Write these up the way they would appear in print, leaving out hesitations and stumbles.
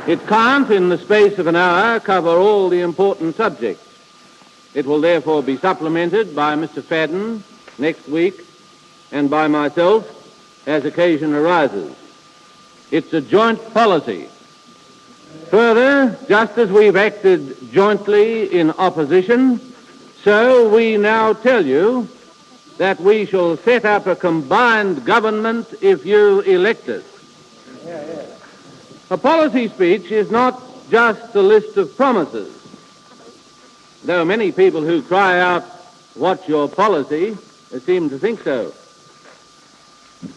It can't, in the space of an hour, cover all the important subjects. It will therefore be supplemented by Mr. Fadden next week and by myself as occasion arises. It's a joint policy. Further, just as we've acted jointly in opposition, so we now tell you that we shall set up a combined government if you elect us. A policy speech is not just a list of promises, though many people who cry out, "What's your policy?" seem to think so.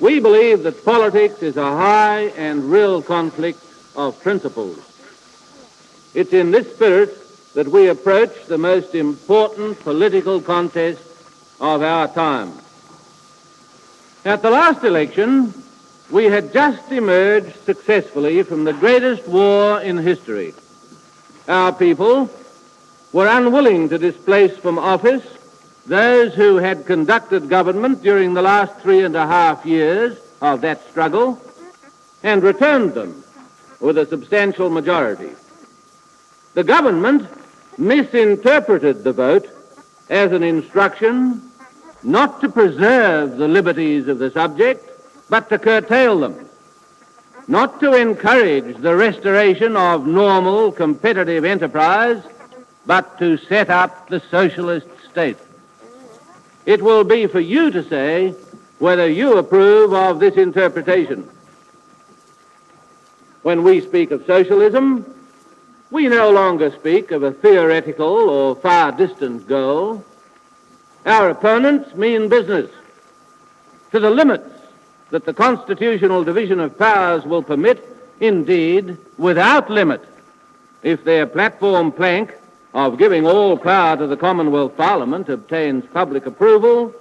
We believe that politics is a high and real conflict of principles. It's in this spirit that we approach the most important political contest of our time. At the last election, we had just emerged successfully from the greatest war in history. Our people were unwilling to displace from office those who had conducted government during the last 3.5 years of that struggle and returned them with a substantial majority. The government misinterpreted the vote as an instruction not to preserve the liberties of the subject, but to curtail them, not to encourage the restoration of normal competitive enterprise, but to set up the socialist state. It will be for you to say whether you approve of this interpretation. When we speak of socialism, we no longer speak of a theoretical or far-distant goal. Our opponents mean business to the limits that the constitutional division of powers will permit, indeed, without limit, if their platform plank of giving all power to the Commonwealth Parliament obtains public approval.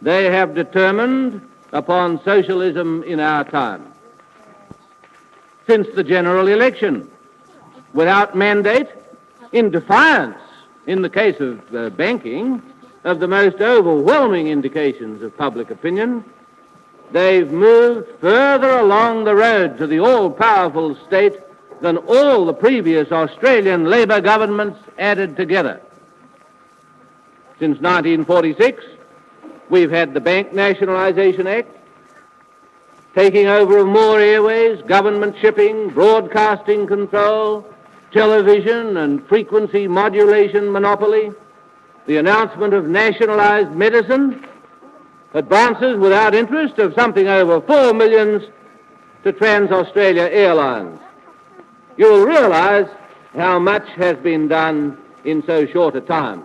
They have determined upon socialism in our time. Since the general election, without mandate, in defiance, in the case of banking, of the most overwhelming indications of public opinion, they've moved further along the road to the all-powerful state than all the previous Australian Labor governments added together. Since 1946, we've had the Bank Nationalisation Act, taking over of more airways, government shipping, broadcasting control, television and frequency modulation monopoly, the announcement of nationalised medicine, advances without interest of something over $4 million to Trans-Australia Airlines. You'll realise how much has been done in so short a time.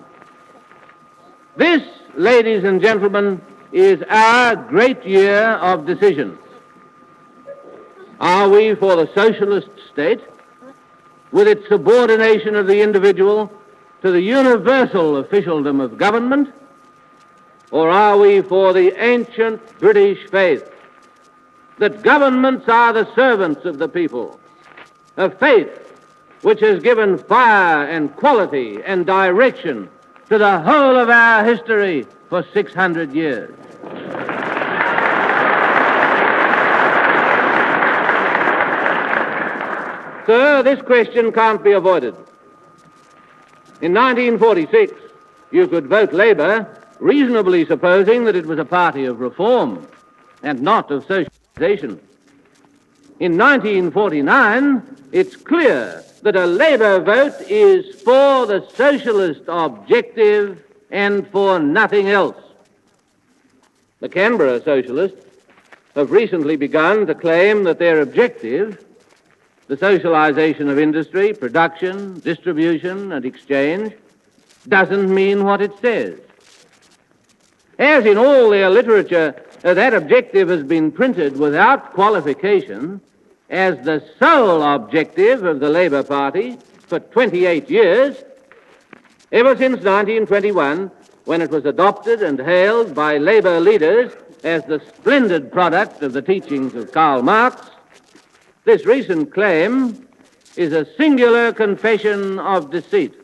This, ladies and gentlemen, is our great year of decisions. Are we for the socialist state, with its subordination of the individual to the universal officialdom of government, or are we for the ancient British faith that governments are the servants of the people, a faith which has given fire and quality and direction to the whole of our history for 600 years? Sir, this question can't be avoided. In 1946, you could vote Labour, reasonably supposing that it was a party of reform and not of socialisation. In 1949, it's clear that a Labour vote is for the socialist objective and for nothing else. The Canberra socialists have recently begun to claim that their objective, the socialisation of industry, production, distribution and exchange, doesn't mean what it says. As in all their literature, that objective has been printed without qualification as the sole objective of the Labour Party for 28 years, ever since 1921, when it was adopted and hailed by Labour leaders as the splendid product of the teachings of Karl Marx. This recent claim is a singular confession of deceit.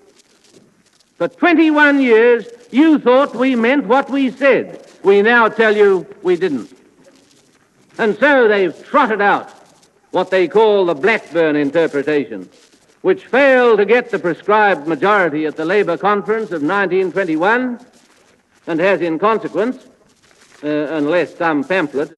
For 21 years, you thought we meant what we said. We now tell you we didn't. And so they've trotted out what they call the Blackburn interpretation, which failed to get the prescribed majority at the Labour conference of 1921 and has in consequence, unless some pamphlet